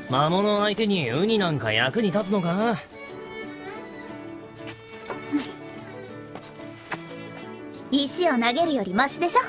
魔物相手にウニなんか役に立つのか？ 石を投げるよりマシでしょ。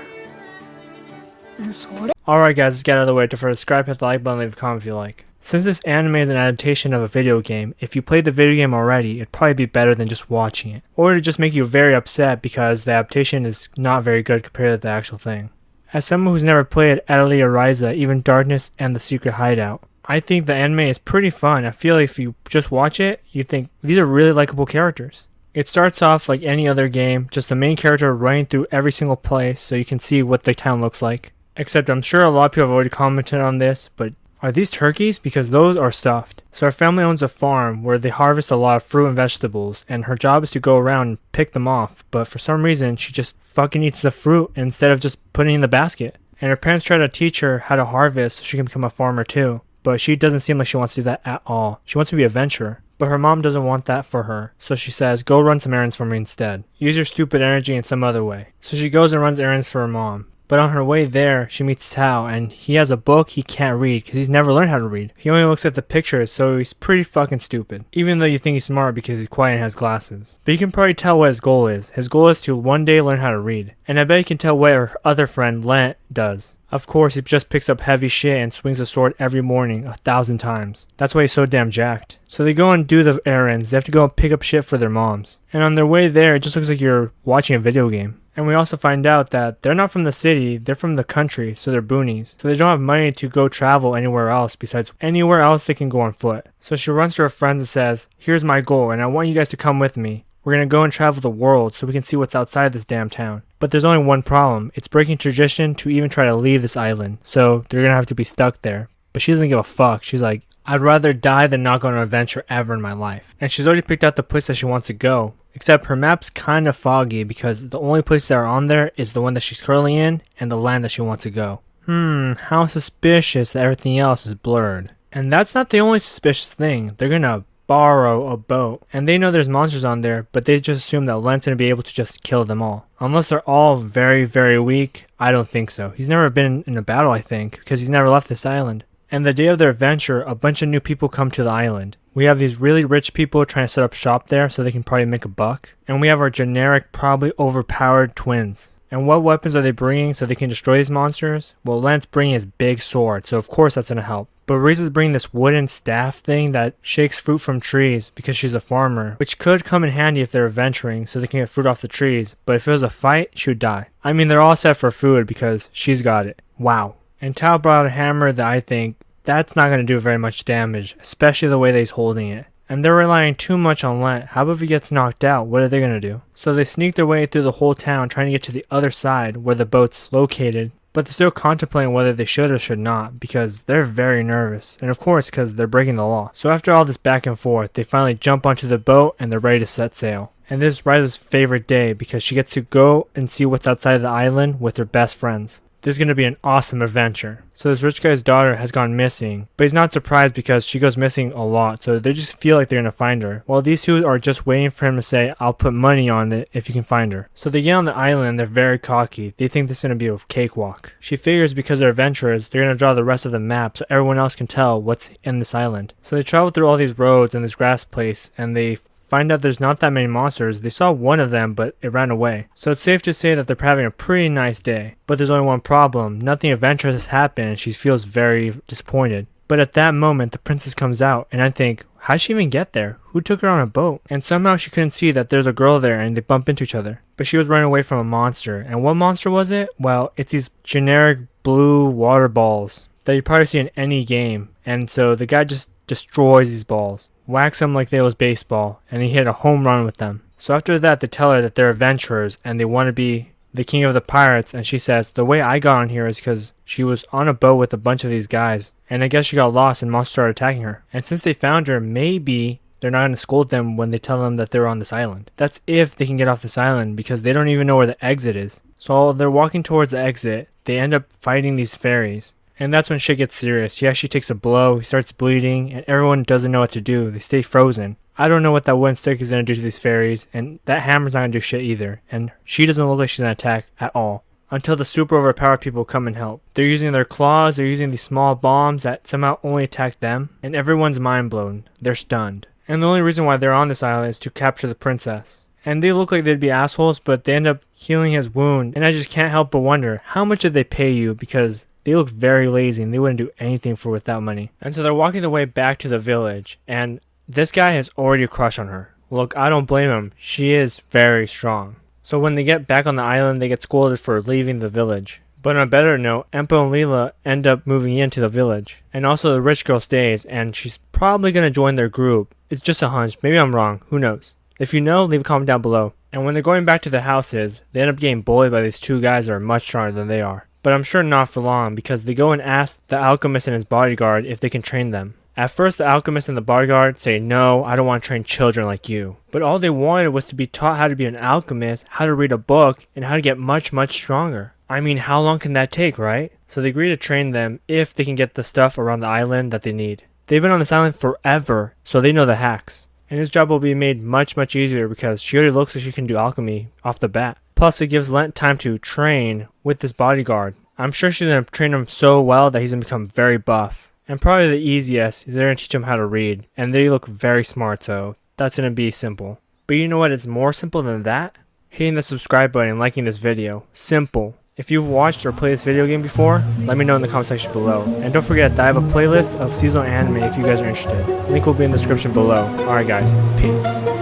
それ Alright guys, let's get out of the way. To subscribe, hit the like button, leave a comment if you like. Since this anime is an adaptation of a video game, if you played the video game already, it'd probably be better than just watching it. Or it'd just make you very upset because the adaptation is not very good compared to the actual thing. As someone who's never played Atelier, Ryza, even Darkness, and The Secret Hideout, I think the anime is pretty fun. I feel like if you just watch it, you think these are really likable characters. It starts off like any other game, just the main character running through every single place so you can see what the town looks like. Except I'm sure a lot of people have already commented on this, but are these turkeys? Because those are stuffed. So our family owns a farm where they harvest a lot of fruit and vegetables, and her job is to go around and pick them off, but for some reason she just fucking eats the fruit instead of just putting it in the basket. And her parents try to teach her how to harvest so she can become a farmer too, but she doesn't seem like she wants to do that at all. She wants to be an adventurer. But her mom doesn't want that for her, so she says, go run some errands for me instead. Use your stupid energy in some other way. So she goes and runs errands for her mom. But on her way there, she meets Tao, and he has a book he can't read because he's never learned how to read. He only looks at the pictures, so he's pretty fucking stupid. Even though you think he's smart because he's quiet and has glasses. But you can probably tell what his goal is. His goal is to one day learn how to read. And I bet you can tell what her other friend, Lent, does. Of course, he just picks up heavy shit and swings a sword every morning 1,000 times. That's why he's so damn jacked. So they go and do the errands. They have to go and pick up shit for their moms. And on their way there, it just looks like you're watching a video game. And we also find out that they're not from the city, they're from the country, so they're boonies. So they don't have money to go travel anywhere else besides anywhere else they can go on foot. So she runs to her friends and says, here's my goal and I want you guys to come with me. We're gonna go and travel the world so we can see what's outside this damn town. But there's only one problem. It's breaking tradition to even try to leave this island. So they're gonna have to be stuck there. But she doesn't give a fuck. She's like, I'd rather die than not go on an adventure ever in my life. And she's already picked out the place that she wants to go. Except her map's kind of foggy because the only places that are on there is the one that she's currently in and the land that she wants to go. How suspicious that everything else is blurred. And that's not the only suspicious thing. They're gonna borrow a boat. And they know there's monsters on there, but they just assume that Lent's gonna be able to just kill them all. Unless they're all very, very weak, I don't think so. He's never been in a battle, I think, because he's never left this island. And the day of their adventure, a bunch of new people come to the island. We have these really rich people trying to set up shop there so they can probably make a buck. And we have our generic, probably overpowered twins. And what weapons are they bringing so they can destroy these monsters? Well, Lent's bringing his big sword, so of course that's gonna help. But Ryza's bringing this wooden staff thing that shakes fruit from trees because she's a farmer, which could come in handy if they're adventuring so they can get fruit off the trees. But if it was a fight, she would die. I mean, they're all set for food because she's got it. Wow. And Tao brought a hammer that I think that's not going to do very much damage, especially the way that he's holding it. And they're relying too much on Lent. How about if he gets knocked out? What are they going to do? So they sneak their way through the whole town trying to get to the other side where the boat's located. But they're still contemplating whether they should or should not because they're very nervous. And of course because they're breaking the law. So after all this back and forth, they finally jump onto the boat and they're ready to set sail. And this is Ryza's favorite day because she gets to go and see what's outside of the island with her best friends. This is going to be an awesome adventure. So this rich guy's daughter has gone missing, but he's not surprised because she goes missing a lot, so they just feel like they're going to find her. While these two are just waiting for him to say, I'll put money on it if you can find her. So they get on the island and they're very cocky. They think this is going to be a cakewalk. She figures because they're adventurers, they're going to draw the rest of the map so everyone else can tell what's in this island. So they travel through all these roads and this grass place and they find out there's not that many monsters. They saw one of them, but it ran away. So it's safe to say that they're having a pretty nice day. But there's only one problem. Nothing adventurous has happened and she feels very disappointed. But at that moment, the princess comes out and I think, how'd she even get there? Who took her on a boat? And somehow she couldn't see that there's a girl there and they bump into each other. But she was running away from a monster. And what monster was it? Well, it's these generic blue water balls that you probably see in any game. And so the guy just destroys these balls. Whacks them like they was baseball, and he hit a home run with them. So after that, they tell her that they're adventurers and they want to be the king of the pirates, and she says, the way I got on here is because she was on a boat with a bunch of these guys, and I guess she got lost and monsters started attacking her. And since they found her, maybe they're not going to scold them when they tell them that they're on this island. That's if they can get off this island, because they don't even know where the exit is. So while they're walking towards the exit, they end up fighting these fairies. And that's when shit gets serious. He actually takes a blow, he starts bleeding, and everyone doesn't know what to do. They stay frozen. I don't know what that wooden stick is going to do to these fairies, and that hammer's not going to do shit either. And she doesn't look like she's going to attack at all. until the super overpowered people come and help. They're using their claws, they're using these small bombs that somehow only attack them, and everyone's mind blown. They're stunned. And the only reason why they're on this island is to capture the princess. And they look like they'd be assholes, but they end up healing his wound, and I just can't help but wonder, how much did they pay you? Because they look very lazy and they wouldn't do anything for without money. And so they're walking their way back to the village, and this guy has already a crush on her. Look, I don't blame him. She is very strong. So when they get back on the island, they get scolded for leaving the village. But on a better note, Empel and Lila end up moving into the village. And also the rich girl stays, and she's probably going to join their group. It's just a hunch. Maybe I'm wrong. Who knows? If you know, leave a comment down below. And when they're going back to the houses, they end up getting bullied by these two guys that are much stronger than they are. But I'm sure not for long, because they go and ask the alchemist and his bodyguard if they can train them. At first, the alchemist and the bodyguard say, no, I don't want to train children like you. But all they wanted was to be taught how to be an alchemist, how to read a book, and how to get much, much stronger. I mean, how long can that take, right? So they agree to train them if they can get the stuff around the island that they need. They've been on this island forever, so they know the hacks. And his job will be made much, much easier because she already looks like she can do alchemy off the bat. Plus, it gives Lent time to train with this bodyguard. I'm sure she's going to train him so well that he's going to become very buff. And probably the easiest, they're going to teach him how to read. And they look very smart, so that's going to be simple. But you know what? It's more simple than that? Hitting the subscribe button and liking this video. Simple. If you've watched or played this video game before, let me know in the comment section below. And don't forget that I have a playlist of seasonal anime if you guys are interested. Link will be in the description below. Alright guys, peace.